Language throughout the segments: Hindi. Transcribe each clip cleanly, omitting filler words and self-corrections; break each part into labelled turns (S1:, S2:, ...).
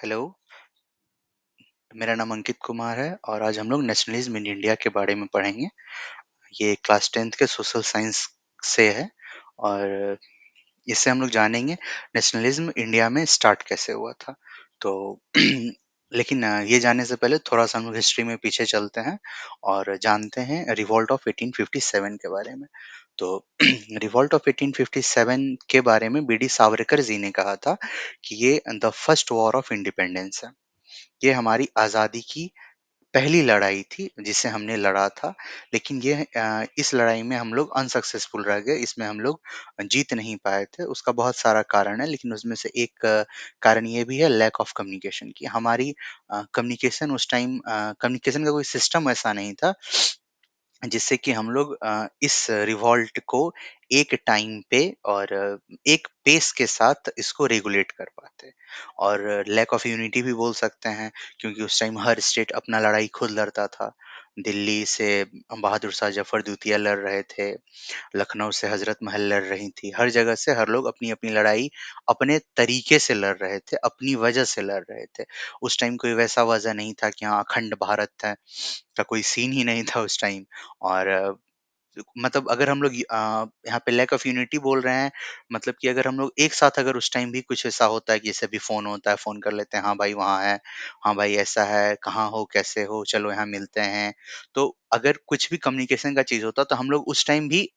S1: हेलो, मेरा नाम अंकित कुमार है और आज हम लोग नेशनलिज्म इन इंडिया के बारे में पढ़ेंगे। ये क्लास 10th के सोशल साइंस से है और इससे हम लोग जानेंगे नेशनलिज्म इंडिया में स्टार्ट कैसे हुआ था। तो लेकिन ये जानने से पहले थोड़ा-सा हम लोग हिस्ट्री में पीछे चलते हैं और जानते हैं रिवॉल्ट ऑफ 1857 के बारे में। तो रिवॉल्ट ऑफ 1857 के बारे में बीडी सावरकर जी ने कहा था कि ये the first war of independence है। ये हमारी आज़ादी की पहली लड़ाई थी जिसे हमने लड़ा था, लेकिन इस लड़ाई में हम लोग अनसक्सेसफुल रह गए, इसमें हम लोग जीत नहीं पाए थे। उसका बहुत सारा कारण है, लेकिन उसमें से एक कारण ये भी है लैक ऑफ कम्युनिकेशन की। हमारी कम्युनिकेशन का कोई सिस्टम ऐसा नहीं था जिससे कि हम लोग इस रिवॉल्ट को एक टाइम पे और एक पेस के साथ इसको रेगुलेट कर पाते और लैक ऑफ यूनिटी भी बोल सकते हैं क्योंकि उस टाइम हर स्टेट अपना लड़ाई खुद लड़ता था। दिल्ली से बहादुर शाह जफर द्वितीय लड़ रहे थे, लखनऊ से हजरत महल लड़ रही थी। हर जगह से हर लोग अपनी अपनी लड़ाई अपने तरीके से लड़ रहे थे, अपनी वजह से लड़ रहे थे। उस टाइम कोई वैसा वजह नहीं था कि हाँ अखंड भारत है का कोई सीन ही नहीं था उस टाइम। और मतलब अगर हम लोग यहाँ पे लैक ऑफ यूनिटी बोल रहे हैं, मतलब कि अगर हम लोग एक साथ अगर उस टाइम भी कुछ ऐसा होता है कि जैसे अभी फ़ोन होता है, फ़ोन कर लेते हैं, हाँ भाई वहाँ है, हाँ भाई ऐसा है, कहाँ हो, कैसे हो, चलो यहाँ मिलते हैं। तो अगर कुछ भी कम्युनिकेशन का चीज़ होता तो हम लोग उस टाइम भी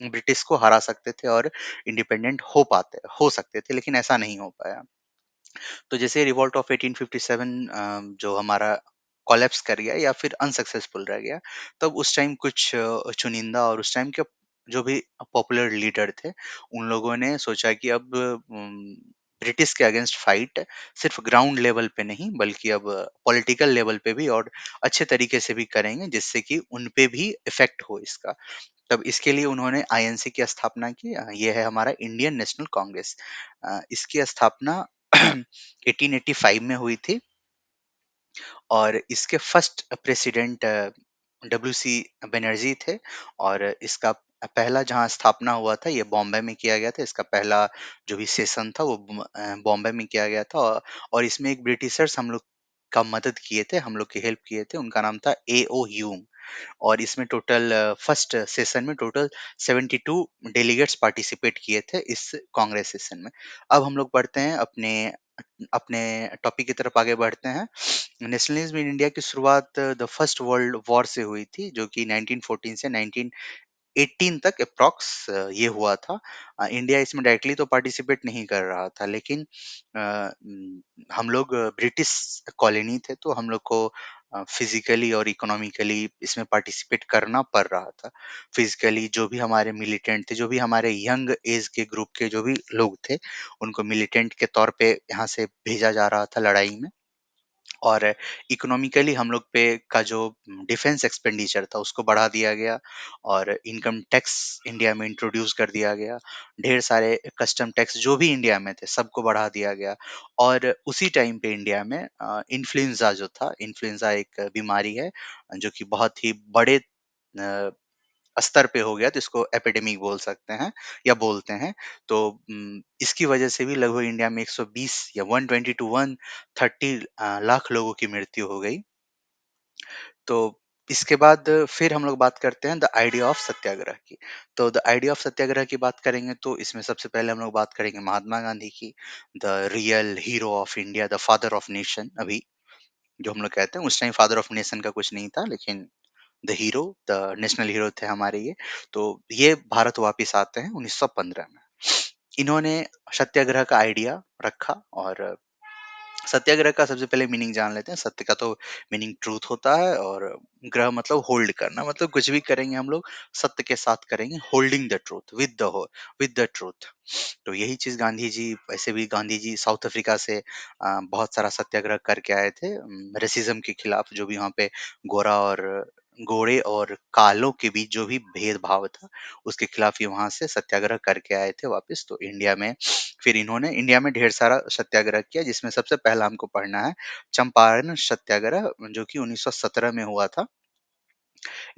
S1: ब्रिटिश को हरा सकते थे और इंडिपेंडेंट हो सकते थे, लेकिन ऐसा नहीं हो पाया। तो जैसे रिवॉल्ट ऑफ 1857 जो हमारा कोलैप्स कर गया या फिर अनसक्सेसफुल रह गया, तब उस टाइम कुछ चुनिंदा और उस टाइम के जो भी पॉपुलर लीडर थे, उन लोगों ने सोचा कि अब ब्रिटिश के अगेंस्ट फाइट सिर्फ ग्राउंड लेवल पे नहीं बल्कि अब पॉलिटिकल लेवल पे भी और अच्छे तरीके से भी करेंगे जिससे कि उन पे भी इफेक्ट हो इसका। तब इसके लिए उन्होंने आईएनसी की स्थापना की। ये है हमारा इंडियन नेशनल कांग्रेस। इसकी स्थापना 1885 में हुई थी और इसके फर्स्ट प्रेसिडेंट डब्ल्यूसी बनर्जी थे और इसका पहला जहाँ स्थापना हुआ था ये बॉम्बे में किया गया था। इसका पहला जो भी सेशन था वो बॉम्बे में किया गया था और इसमें एक ब्रिटिशर्स हम लोग का मदद किए थे, हम लोग की हेल्प किए थे। उनका नाम था एओ ह्यूम और इसमें टोटल फर्स्ट सेशन में टोटल 72 डेलीगेट्स पार्टिसिपेट किए थे इस कांग्रेस सेशन में। अब हम लोग बढ़ते हैं अपने अपने टॉपिक की तरफ आगे बढ़ते हैं। नेशनलिज्म इन इंडिया की शुरुआत द फर्स्ट वर्ल्ड वॉर से हुई थी जो कि 1914 से 1918 तक अप्रॉक्स ये हुआ था। इंडिया इसमें डायरेक्टली तो पार्टिसिपेट नहीं कर रहा था, लेकिन हम लोग ब्रिटिश कॉलोनी थे तो हम लोग को फिजिकली और इकोनॉमिकली इसमें पार्टिसिपेट करना पड़ रहा था। फिजिकली जो भी हमारे मिलिटेंट थे, जो भी हमारे यंग एज के ग्रुप के जो भी लोग थे, उनको मिलिटेंट के तौर पे यहाँ से भेजा जा रहा था लड़ाई में। और इकोनॉमिकली हम लोग पे का जो डिफेंस एक्सपेंडिचर था उसको बढ़ा दिया गया और इनकम टैक्स इंडिया में इंट्रोड्यूस कर दिया गया। ढेर सारे कस्टम टैक्स जो भी इंडिया में थे सबको बढ़ा दिया गया और उसी टाइम पे इंडिया में इन्फ्लुएंजा जो था, इन्फ्लुएंजा एक बीमारी है जो कि बहुत ही बड़े स्तर पे हो गया तो इसको एपिडेमिक बोल सकते हैं या बोलते हैं। तो इसकी वजह से भी लगभग इंडिया में 120 या 120 टू 130 लाख लोगों की मृत्यु हो गई। तो इसके बाद फिर हम लोग बात करते हैं द आइडिया ऑफ सत्याग्रह की। तो द आइडिया ऑफ सत्याग्रह की बात करेंगे तो इसमें सबसे पहले हम लोग बात करेंगे महात्मा गांधी की, the real hero of India, the father of nation. अभी जो हम लोग कहते हैं उस टाइम फादर ऑफ नेशन का कुछ नहीं था, लेकिन the hero, the national hero थे हमारे ये। तो ये भारत वापिस आते हैं 1915 में। इन्होंने सत्याग्रह का आइडिया रखा और सत्याग्रह का सबसे पहले मीनिंग जान लेते हैं। सत्य का तो मीनिंग ट्रूथ होता है और ग्रह मतलब होल्ड करना, मतलब कुछ भी करेंगे हम लोग सत्य के साथ करेंगे, holding the truth with the truth. तो यही चीज गांधी जी, वैसे भी गांधी जी साउथ अफ्रीका से बहुत सारा सत्याग्रह करके आए थे रेसिज्म के खिलाफ। जो भी वहाँ पे गोरा और गोरे और कालों के बीच जो भी भेदभाव था उसके खिलाफ ये वहां से सत्याग्रह करके आए थे वापस। तो इंडिया में फिर इन्होंने इंडिया में ढेर सारा सत्याग्रह किया जिसमें सबसे पहला हमको पढ़ना है चंपारण सत्याग्रह जो कि 1917 में हुआ था।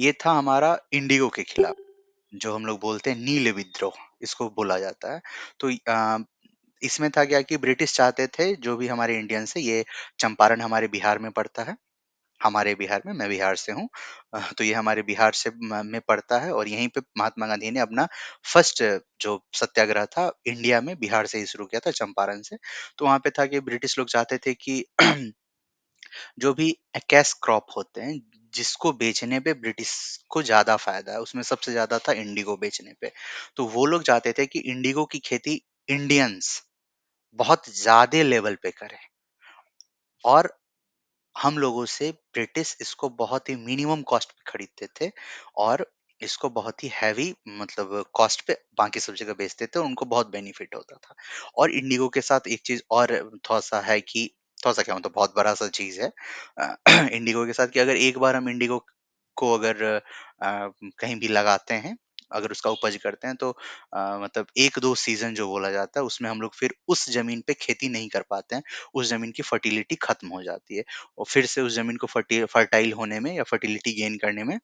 S1: ये था हमारा इंडिगो के खिलाफ, जो हम लोग बोलते हैं नील विद्रोह इसको बोला जाता है। तो इसमें था क्या कि ब्रिटिश चाहते थे जो भी हमारे इंडियंस है ये चंपारण हमारे बिहार में पड़ता है। हमारे बिहार में, मैं बिहार से हूँ। तो ये हमारे बिहार से म में पड़ता है और यहीं पे महात्मा गांधी ने अपना फर्स्ट जो सत्याग्रह था इंडिया में बिहार से ही शुरू किया था चंपारण से। तो वहाँ पे था कि ब्रिटिश लोग चाहते थे कि जो भी कैश क्रॉप होते हैं, जिसको बेचने पे ब्रिटिश को ज़्यादा फ़ायदा है, उसमें सबसे ज़्यादा था इंडिगो बेचने पे। तो वो लोग चाहते थे कि इंडिगो की खेती इंडियंस बहुत ज़्यादा लेवल पे करें और हम लोगों से ब्रिटिश इसको बहुत ही मिनिमम कॉस्ट पे खरीदते थे और इसको बहुत ही हैवी मतलब कॉस्ट पे बाकी सब जगह बेचते थे और उनको बहुत बेनिफिट होता था। और इंडिगो के साथ एक चीज़ और थोड़ा-सा है कि थोड़ा-सा क्या मतलब बहुत बड़ा-सा चीज़ है। इंडिगो के साथ कि अगर एक बार हम इंडिगो को अगर कहीं भी लगाते हैं, अगर उसका उपज करते हैं तो मतलब 1-2 सीज़न जो बोला जाता है उसमें हम लोग फिर उस ज़मीन पे खेती नहीं कर पाते हैं। उस ज़मीन की फर्टिलिटी खत्म हो जाती है। और फिर से उस ज़मीन को फर्टाइल होने में या फर्टिलिटी गेन करने में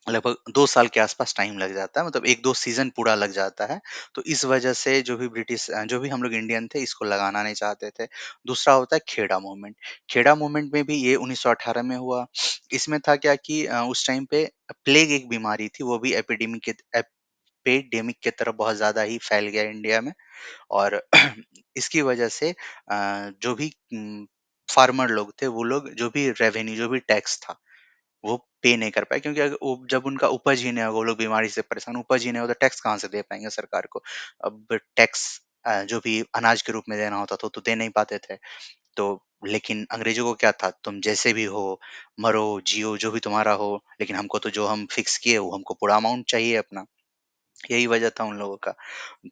S1: लगभग 2 साल के आसपास टाइम लग जाता है, मतलब 1-2 सीज़न पूरा लग जाता है। तो इस वजह से जो भी हम लोग इंडियन थे, इसको लगाना नहीं चाहते थे। दूसरा होता है खेड़ा मूवमेंट। खेड़ा मूवमेंट में भी ये 1918 में हुआ। इसमें था क्या कि उस टाइम पे प्लेग एक बीमारी थी, वो भी एपिडेमिक की तरह बहुत ज़्यादा ही फैल गया इंडिया में। और इसकी वजह से जो भी फार्मर लोग थे, वो लोग जो भी रेवेन्यू, जो भी टैक्स था, वो पे नहीं कर पाए क्योंकि अग वो जब उनका उपज ही नहीं होगा, वो लोग बीमारी से परेशान, उपज ही नहीं होगा तो टैक्स कहाँ से दे पाएँगे सरकार को। अब टैक्स जो भी अनाज के रूप में देना होता था, तो दे नहीं पाते थे। तो लेकिन अंग्रेज़ों को क्या था, तुम जैसे भी हो, मरो, जियो, जो भी तुम्हारा हो, लेकिन हमको तो जो हम फिक्स किए, वो हमको पूरा अमाउंट चाहिए अपना। यही वजह था उन लोगों का।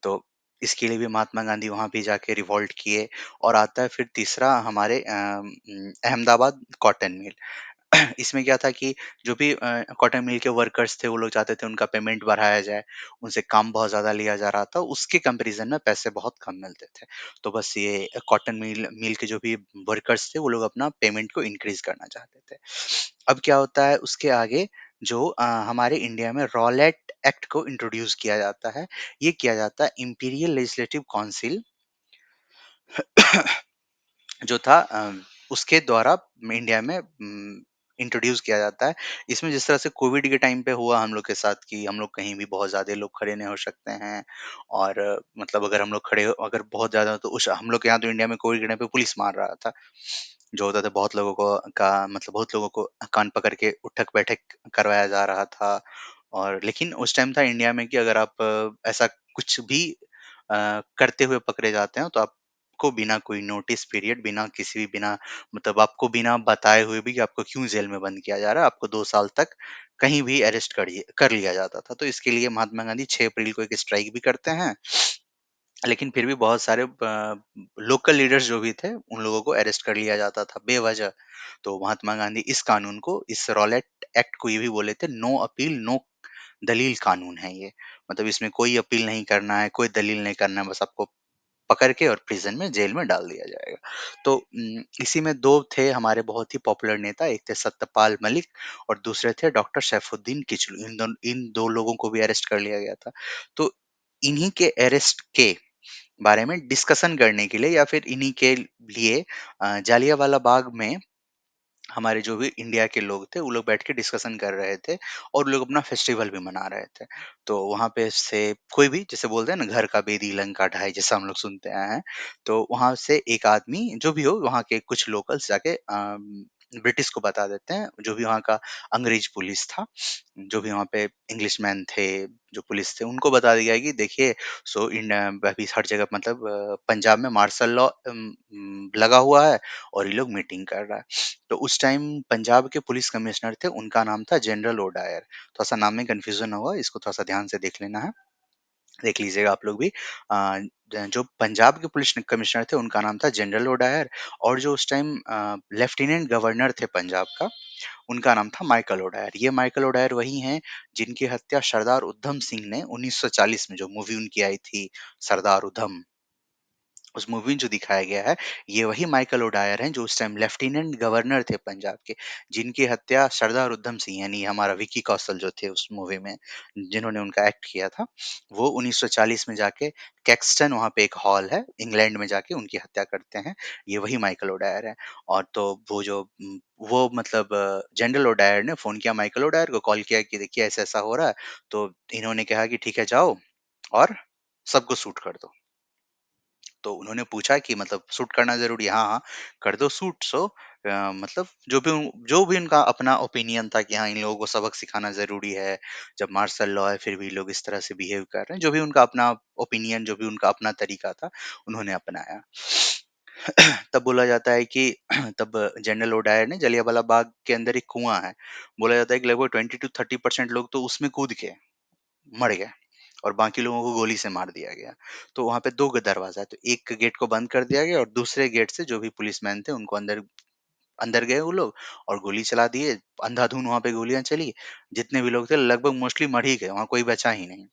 S1: तो इसके लिए भी महात्मा गांधी वहाँ भी जाके रिवॉल्ट किए। और आता है फिर तीसरा हमारे अहमदाबाद कॉटन मिल। इसमें क्या था कि जो भी कॉटन मिल के वर्कर्स थे, वो लोग चाहते थे उनका पेमेंट बढ़ाया जाए, उनसे काम बहुत ज़्यादा लिया जा रहा था, उसके कंपैरिज़न में पैसे बहुत कम मिलते थे। तो बस ये कॉटन मिल मिल के जो भी वर्कर्स थे, वो लोग अपना पेमेंट को इंक्रीज़ करना चाहते थे। अब क्या होता है उसके आगे जो हमारे इंडिया में रॉलेट एक्ट को इंट्रोड्यूस किया जाता है। ये किया जाता है इंपीरियल लेजिस्लेटिव काउंसिल जो था उसके द्वारा इंडिया में इंट्रोड्यूस किया जाता है। इसमें जिस तरह से कोविड के टाइम पे हुआ हम लोग के साथ कि हम लोग कहीं भी बहुत ज़्यादा लोग खड़े नहीं हो सकते हैं और मतलब अगर हम लोग खड़े अगर बहुत ज़्यादा तो उस हम लोग के यहाँ तो इंडिया में कोविड के टाइम पे पुलिस मार रहा था। जो होता था बहुत लोगों को का मतलब बहुत लोगों को कान पकड़ के उठक-बैठक करवाया जा रहा था। और लेकिन उस टाइम था इंडिया में कि अगर आप ऐसा कुछ भी करते हुए पकड़े जाते हैं तो आपको बिना कोई नोटिस पीरियड, बिना किसी भी बिना मतलब आपको बिना बताए हुए भी कि आपको क्यों जेल में बंद किया जा रहा है, आपको 2 साल तक कहीं भी अरेस्ट कर लिया जाता था। तो इसके लिए महात्मा गांधी 6 अप्रैल को एक स्ट्राइक भी करते हैं। लेकिन फिर भी बहुत सारे लोकल लीडर्स जो भी थे, उन लोगों को अरेस्ट कर लिया जाता था बेवजह। तो महात्मा गांधी इस कानून को, इस रॉलेट एक्ट को ये भी बोले थे, नो अपील नो दलील कानून है ये। मतलब इसमें कोई अपील नहीं करना है, कोई दलील नहीं करना है, बस आपको पकड़ के और प्रिज़न में, जेल में डाल दिया जाएगा। तो इसी में 2 थे हमारे बहुत ही पॉपुलर नेता, एक थे सत्यपाल मलिक और दूसरे थे डॉक्टर सैफुद्दीन किचलू। इन 2 लोगों को भी अरेस्ट कर लिया गया था। तो इन्हीं के अरेस्ट के बारे में डिस्कशन करने के लिए या फिर इन्हीं के लिए जालियांवाला बाग में हमारे जो भी इंडिया के लोग थे, वो लोग बैठ के डिस्कशन कर रहे थे और लोग अपना फेस्टिवल भी मना रहे थे। तो वहाँ पे से कोई भी जैसे बोलते हैं ना घर का बेदी लंका ढाई जैसा हम लोग सुनते आए हैं। तो वहाँ से एक आदमी जो भी हो वहाँ के कुछ लोकल्स जाके ब्रिटिश को बता देते हैं, जो भी वहाँ का अंग्रेज पुलिस था, जो भी वहाँ पे इंग्लिशमैन थे, जो पुलिस थे, उनको बता दिया है कि देखिए अभी हर जगह मतलब पंजाब में मार्शल लॉ लगा हुआ है और ये लोग मीटिंग कर रहा है। तो उस टाइम पंजाब के पुलिस कमिश्नर थे, उनका नाम था जनरल ओडायर। थोड़ा-सा नाम में कन्फ्यूज़न होगा, इसको थोड़ा-सा ध्यान से देख लेना है। देख लीजिएगा आप लोग भी। अ, ज जो पंजाब के पुलिस कमिश्नर थे, उनका नाम था जनरल ओडायर और जो उस टाइम लेफ्टिनेंट गवर्नर थे पंजाब का, उनका नाम था माइकल ओडायर। ये माइकल ओडायर वही हैं, जिनकी हत्या सरदार उधम सिंह ने 1940 में जो मूवी उनकी आई थी, सरदार उधम। उस मूवी में जो दिखाया गया है, ये वही माइकल ओडायर हैं जो उस टाइम लेफ्टिनेंट गवर्नर थे पंजाब के, जिनकी हत्या सरदार उधम सिंह यानी हमारा विकी कौशल जो थे उस मूवी में, जिन्होंने उनका एक्ट किया था, वो 1940 में जाके कैक्सटन वहाँ पे एक हॉल है, इंग्लैंड में जाके उनकी हत्या करते हैं। ये वही माइकल ओडायर है। और तो वो जो वो मतलब जनरल ओडायर ने फ़ोन किया माइकल ओडायर को, कॉल किया कि देखिए ऐसा-ऐसा हो रहा है, तो इन्होंने कहा कि ठीक है जाओ और सबको शूट कर दो। तो उन्होंने पूछा कि मतलब शूट करना ज़रूरी है? हाँ, हाँ, कर दो शूट। मतलब जो भी उनका अपना ओपिनियन था कि हाँ, इन लोगों को सबक सिखाना ज़रूरी है, जब मार्शल लॉ है फिर भी लोग इस तरह से बिहेव कर रहे हैं, जो भी उनका अपना ओपिनियन, जो भी उनका अपना तरीका था, उन्होंने अपनाया। तब बोला जाता है कि तब जनरल ओडायर ने जलियांवाला बाग के अंदर एक कुआँ है, बोला जाता है कि लगभग 20 टू 30% लोग तो उसमें कूद के मर गए और बाकी लोगों को गोली से मार दिया गया। तो वहाँ पे 2 दरवाज़ा है, तो एक गेट को बंद कर दिया गया और दूसरे गेट से जो भी पुलिसमैन थे उनको अंदर अंदर गए वो लोग और गोली चला दिए। अंधाधुंध वहाँ पे गोलियाँ चली। जितने भी लोग थे लगभग मोस्टली मर ही गए, वहाँ कोई बचा ही नहीं।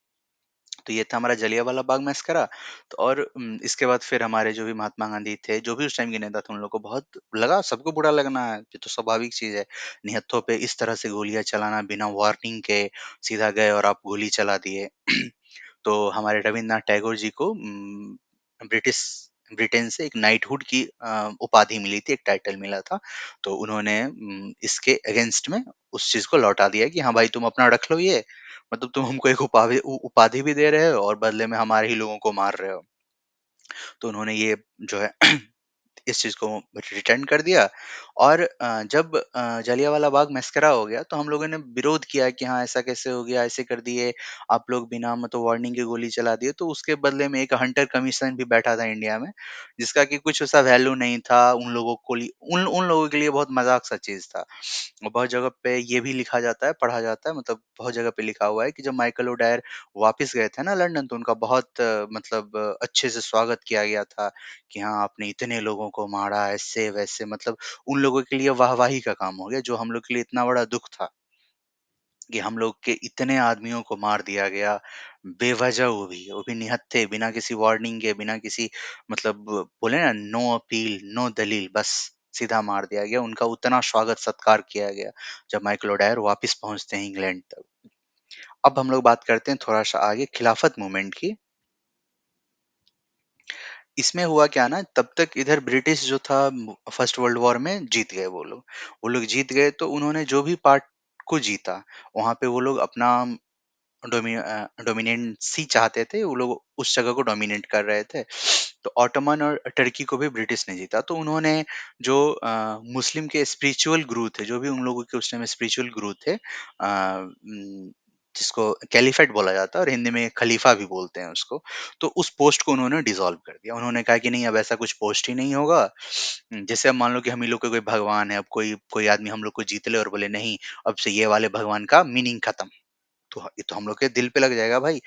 S1: तो ये था हमारा जलियांवाला बाग मैस्करा। तो और इसके बाद फिर हमारे जो भी महात्मा गांधी थे, जो भी उस टाइम के नेता थे, उन लोगों को बहुत लगा, सबको बुरा लगना है, ये तो स्वाभाविक चीज़ है। निहत्थों पे इस तरह से गोलियाँ चलाना बिना वार्निंग के, सीधा गए और आप गोली चला दिए। तो हमारे रवींद्रनाथ टैगोर जी को ब्रिटिश ब्रिटेन से एक नाइटहुड की उपाधि मिली थी, एक टाइटल मिला था। तो उन्होंने इसके अगेंस्ट में उस चीज़ को लौटा दिया कि हाँ भाई तुम अपना रख लो ये, मतलब तुम हमको एक उपाधि भी दे रहे हो और बदले में हमारे ही लोगों को मार रहे हो। तो उन्होंने ये जो है इस चीज़ को रिटर्न कर दिया। और जब जलियांवाला बाग मैस्करा हो गया तो हम लोगों ने विरोध किया कि हाँ ऐसा कैसे हो गया, ऐसे कर दिए आप लोग, बिना मतलब वार्निंग के गोली चला दिए। तो उसके बदले में एक हंटर कमीशन भी बैठा था इंडिया में, जिसका कि कुछ ऐसा वैल्यू नहीं था उन लोगों को उन उन लोगों के लिए बहुत मजाक सा चीज था। और बहुत जगह पे ये भी लिखा जाता है, पढ़ा जाता है, मतलब बहुत जगह पे लिखा हुआ है कि जब माइकल ओडायर वापस गए थे ना लंदन, तो उनका बहुत मतलब अच्छे से स्वागत किया गया था कि हाँ, आपने इतने लोगों को मारा ऐसे-वैसे, मतलब उन लोगों के लिए वाहवाही का काम हो गया, जो हम लोग के लिए इतना बड़ा दुःख था कि हम लोग के इतने आदमियों को मार दिया गया, बेवजह वो भी निहत्थे, बिना किसी वार्निंग के, बिना किसी मतलब बोले ना नो अपील, नो दलील, बस सीधा मार दिया गया। उनका उतना स्वागत-सत्कार किया गया, जब माइकल ओडायर वापिस पहुँचते हैं इंग्लैंड तक। अब हम लोग बात करते हैं थोड़ा-सा आगे खिलाफत मूवमेंट की। इसमें हुआ क्या ना, तब तक इधर ब्रिटिश जो था फर्स्ट वर्ल्ड वॉर में जीत गए वो लोग। वो लोग जीत गए तो उन्होंने जो भी पार्ट को जीता, वहाँ पे वो लोग अपना डोमिनेंसी चाहते थे, वो लोग उस जगह को डोमिनेट कर रहे थे। तो ऑटोमन और टर्की को भी ब्रिटिश ने जीता। तो उन्होंने जो मुस्लिम के स्पिरिचुअल गुरु थे, जो भी उन लोगों के उस टाइम स्पिरिचुअल गुरु थे, जिसको कैलिफेट बोला जाता है और हिंदी में खलीफा भी बोलते हैं उसको। तो उस पोस्ट को उन्होंने डिसॉल्व कर दिया। उन्होंने कहा कि नहीं, अब ऐसा कुछ पोस्ट ही नहीं होगा। जैसे अब मान लो कि हम ही लोग का कोई भगवान है, अब कोई कोई आदमी हम लोग को जीत ले और बोले नहीं, अब से ये वाले भगवान का मीनिंग खत्म। तो ये तो हम लोग के दिल पे लग जाएगा भाई।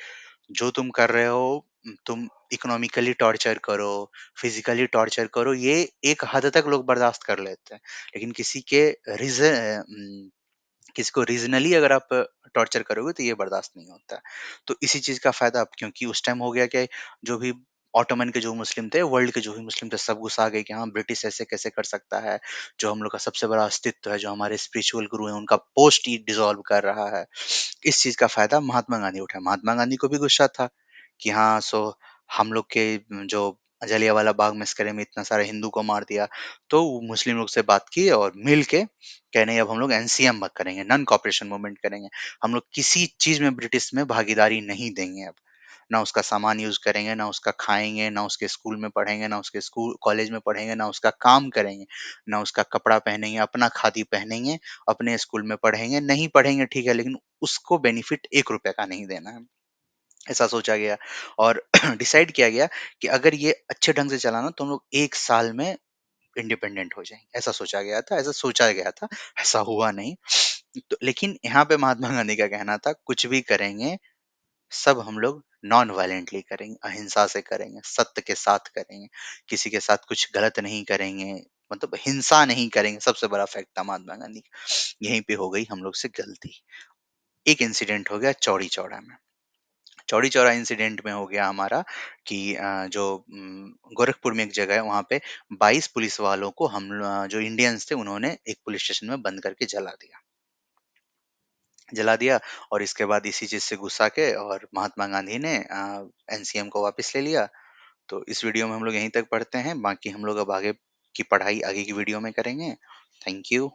S1: जो तुम कर रहे हो, तुम इकोनॉमिकली टॉर्चर करो, फिजिकली टॉर्चर करो, ये एक हद तक लोग बर्दाश्त कर लेते हैं। लेकिन किसी को रीज़नली अगर आप टॉर्चर करोगे तो ये बर्दाश्त नहीं होता है। तो इसी चीज़ का फ़ायदा अब, क्योंकि उस टाइम हो गया कि जो भी ऑटोमन के जो मुस्लिम थे, वर्ल्ड के जो भी मुस्लिम थे, सब गुस्सा आ गए कि हाँ, ब्रिटिश ऐसे कैसे कर सकता है? जो हम लोग का सबसे बड़ा अस्तित्व है, जो हमारे स्पिरिचुअल गुरु हैं, उनका पोस्ट ही डिसॉल्व कर रहा है। इस चीज़ का फ़ायदा महात्मा गांधी उठाए। महात्मा गांधी को भी गुस्सा था कि हाँ, हम लोग के जो जलियांवाला बाग मस्करे में इतना सारा हिंदू को मार दिया। तो वो मुस्लिम लोग से बात की और मिल के कहे नहीं, अब हम लोग एनसीएम करेंगे, नॉन कोऑपरेशन मूवमेंट करेंगे। हम लोग किसी चीज़ में ब्रिटिश में भागीदारी नहीं देंगे अब। ना उसका सामान यूज़ करेंगे, ना उसका खाएँगे, ना उसके स्कूल में पढ़ेंगे, ना उसके स्कूल कॉलेज में पढ़ेंगे, ना उसका काम करेंगे, ना उसका कपड़ा पहनेंगे, अपना खादी पहनेंगे, अपने स्कूल में पढ़ेंगे। नहीं पढ़ेंगे ठीक है, लेकिन उसको बेनिफिट ₹1 का नहीं देना है। ऐसा सोचा गया और डिसाइड किया गया कि अगर ये अच्छे ढंग से चला ना, तो हम लोग 1 साल में इंडिपेंडेंट हो जाएँगे। ऐसा सोचा गया था, ऐसा सोचा गया था, ऐसा हुआ नहीं। तो लेकिन यहाँ पे महात्मा गांधी का कहना था, कुछ भी करेंगे, सब हम लोग नॉन वायलेंटली करेंगे, अहिंसा से करेंगे, सत्य के साथ करेंगे, किसी के साथ कुछ गलत नहीं करेंगे, मतलब हिंसा नहीं करेंगे। सबसे बड़ा फैक्ट था महात्मा गांधी का। यहीं पे हो गई हम लोग से गलती। एक इंसिडेंट हो गया चौड़ी चौरा में। चौरी चौरा इंसिडेंट में हो गया हमारा कि जो गोरखपुर में एक जगह है वहाँ पे 22 पुलिस वालों को जो इंडियंस थे उन्होंने एक पुलिस स्टेशन में बंद करके जला दिया और इसके बाद इसी चीज़ से गुस्सा के और महात्मा गांधी ने एनसीएम को वापस ले लिया। तो इस वीडियो में हम लोग यहीं तक पढ़ते हैं, बाकी हम लोग अब आगे की पढ़ाई आगे की वीडियो में करेंगे। Thank you.